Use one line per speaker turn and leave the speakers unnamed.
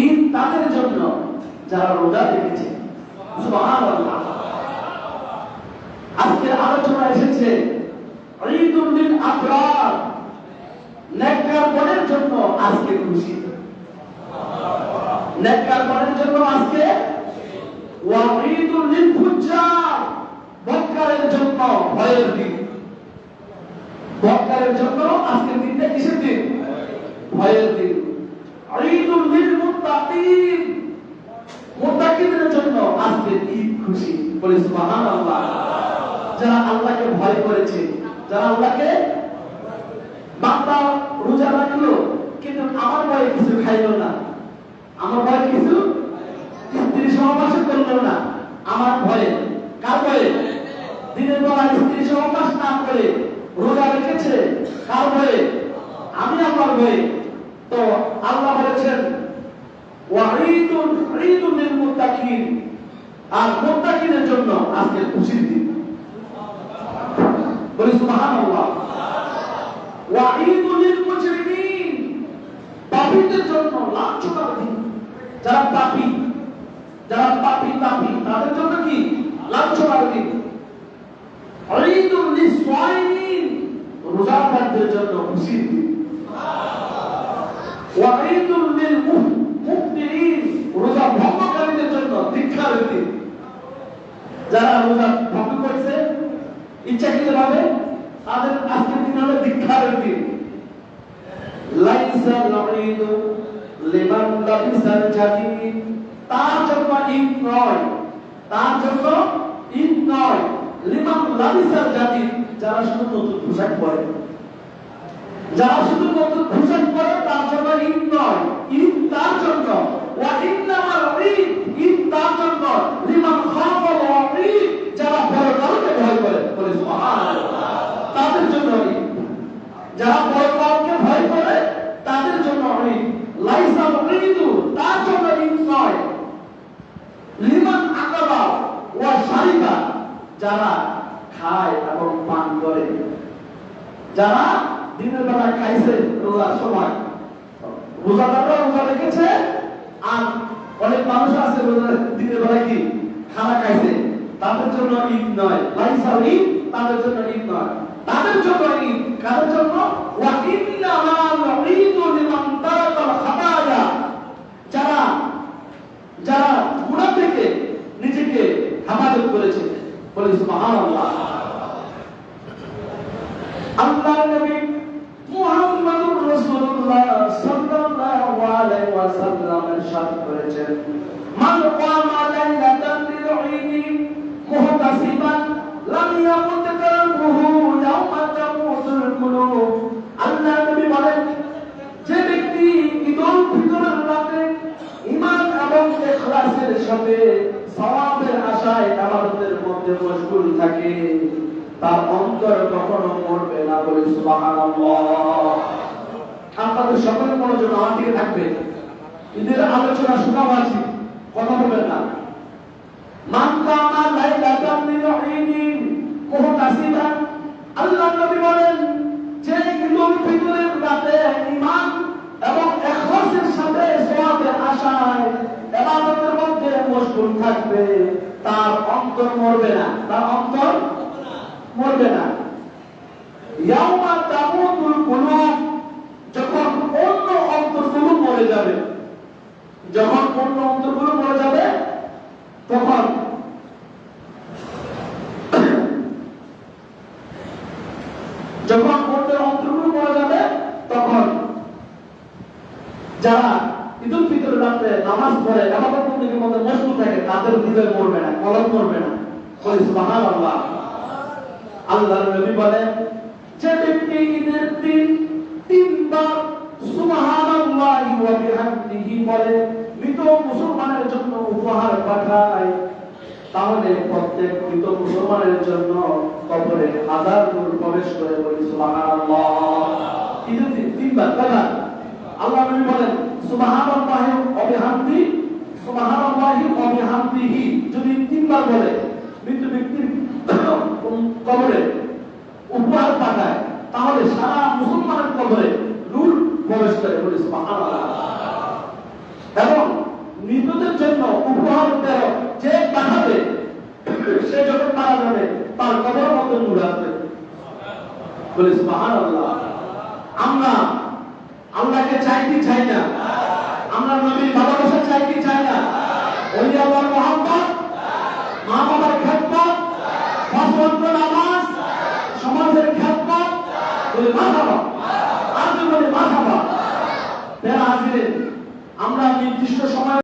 ঈদ তাদের জন্য যারা রোজা রেখেছে। সুবহানাল্লাহ। আজকের আলোচনা এসেছে ঈদুল লিল আবরার, নেককার গণের জন্য আজকে খুশি। নেককার গণের জন্য আজকে, ওয়া ঈদুল লিল ফুজ্জার, বদকারের জন্য ভয়ের দিন। বদকারের জন্য আজকের দিনটা কিসের দিন? ভয়ের দিন। ঈদুল লিল মুত্তাকিন, মুত্তাকিনদের জন্য আজকে ঈদ খুশি। বলি সুবহানাল্লাহ। যারা আল্লাহকে ভয় করেছে, যারা আল্লাহকে, বান্দা রোজা রাখলো কিন্তু আমার ভয়ে কিছু খাইলো না, আমার ভয়ে কিছু স্ত্রী সহবাস করলো না, আমার ভয়ে, কার ভয়ে? দিনের বেলা স্ত্রী সহবাস না করে রোজা রেখেছে, কার ভয়ে? আমি আমার ভয়ে। তো আল্লাহ বলেছেন ওয়া ঈদুল লিল মুত্তাকিন, আর মুত্তাকিনের জন্য আজকে খুশির দিন। বলি সুবহানাল্লাহ। ওয়া ঈদুল লিল মুজরিমিন, পাপীদের জন্য লাঞ্ছনার দিন। যারা পাপী, যারা পাপী তাদের জন্য কি? লাঞ্ছনার দিন। ঈদুল লিস সাইমিন, রোজাদারদের জন্য খুশির দিন। ওয়া ঈদুল লিল মুফতিরিন, রোজা ভঙ্গকারীদের জন্য ধিক্কারের দিন। যারা রোজা ভঙ্গ করছে ইচ্ছাকৃতভাবে, তাদের আজকের দিন হলো ধিক্কারের দিন। লাইসাল ঈদু লিমান লাবিসাল জাদিদ, তার জন্য ঈদ নয়, তার জন্য ঈদ নয়। লিমান লাবিসাল জাদিদ, যারা শুধু নতুন পোশাক পরে, যারা শুধু নতুন পোশাক পরে তার জন্য ঈদ নয়। ঈদ তার জন্য, ওয়া ইন্নামাল ঈদ, ঈদ তার জন্য লিমান খাফাল ওয়াঈদ, যারা পরকালকে ভয় করে। বলে সুবহানাল্লাহ। তাদের জন্য ঈদ, যারা পরকালকে ভয় করে তাদের জন্য ঈদ। লাইসাল ঈদু, তার জন্য ঈদ নয়। লিমান আকালা ওয়া শারিবা, যারা খায় এবং পান করে, যারা দিনের বেলা খাইছে রোজার সময়, রোজাদাররা রোজা রেখেছে, আর অনেক মানুষ আছে রোজা দিনের বেলা কি খানা খাইছে, তাদের জন্য ঈদ নয়। লাইসাল ঈদ, তাদের জন্য ঈদ নয়। তাদের জন্য ঈদ কাদের জন্য? ওয়া ইন্নামাল ঈদু লিমান তারাকাল খাতায়া, যারা যারা গুনাহ থেকে নিজেকে হেফাজত করেছে। বলে সুবহানাল্লাহ। আল্লাহর নবী মুহাম্মদুর রাসূলুল্লাহ সাল্লাল্লাহু আলাইহি ওয়াসাল্লাম ইরশাদ করেছেন, মান কামা লাইলাতাল ঈদ মুহতাসিবান লাম ইয়ামুত কালবুহু ইয়াওমা তামুতুল কুলুব। আল্লাহর নবী বলেন, যে ব্যক্তি ঈদুল ফিতরের রাতে ঈমান এবং ইখলাসের সাথে সওয়াবের আশায় ইবাদতের মধ্যে মশগুল থাকে, তার অন্তর কখনো মরবে না। বলে সুবহানাল্লাহ। আপনাদের সকলের মনোযোগ আমার দিকে থাকবে। ঈদের আলোচনা শোনাবো, আছি, কথা বলবেন না। মান কামা লাইলাতাল ঈদ মুহতাসিবান, আল্লাহর নবী বলেন, যে ঈদুল ফিতরের রাতে ঈমান এবং ইখলাসের সাথে সওয়াবের আশায় ইবাদতের মধ্যে মশগুল থাকবে, তার অন্তর মরবে না, তার অন্তর মরবে না। ইয়াউমা তামুতুল কুলুব, যখন অন্য অন্তরগুলো মরে যাবে, যখন অন্য অন্তরগুলো মরে যাবে, তখন যখন অন্য অন্তরগুলো মরে যাবে, তখন যারা ঈদুল ফিতরের রাতে নামাজ পড়ে ইবাদতের মধ্যে মশগুল থাকে, তাদের হৃদয় মরবে না, কলব মরবে না। বলি সুবহানাল্লাহ। আল্লাহর নবী বলেন, যে ব্যক্তি ঈদের দিন তিনবার সুবহানাল্লাহি ওয়া বিহামদিহি বলে, মৃত মুসলমানের জন্য উপহার পাঠায়, তাহলে প্রত্যেক মৃত মুসলমানের জন্য কবরে 1000 নূর প্রবেশ করে। বলি সুবহানাল্লাহ। ঈদের দিন তিনবার কথা আল্লাহর নবী বলেন, সুবহানাল্লাহি ওয়া বিহামদিহি, সুবহানাল্লাহি ওয়া বিহামদিহি যদি তিনবার বলে, মৃত ব্যক্তির কবরে উপহার পাঠায়, তাহলে সারা মুসলমানের কবরে নূর প্রবেশ করে। বলি সুবহানাল্লাহ। এবং মৃতদের জন্য উপহার দেয়, যে পাঠাবে সে যখন মারা যাবে তার কবরের মধ্যে নূর আসবে। বলে সুবহানাল্লাহ। আমরা আল্লাহকে চাই কি চাই না? আমরা নবীর ভালোবাসা চাই কি চাই না? ওলি আল্লাহর মহব্বত, মা বাবার খেদমত, পাঁচ ওয়াক্ত নামাজ, সমাজের খেদমত, বলে মারহাবা। আর বলে মারহাবা। আমরা নির্দিষ্ট সময়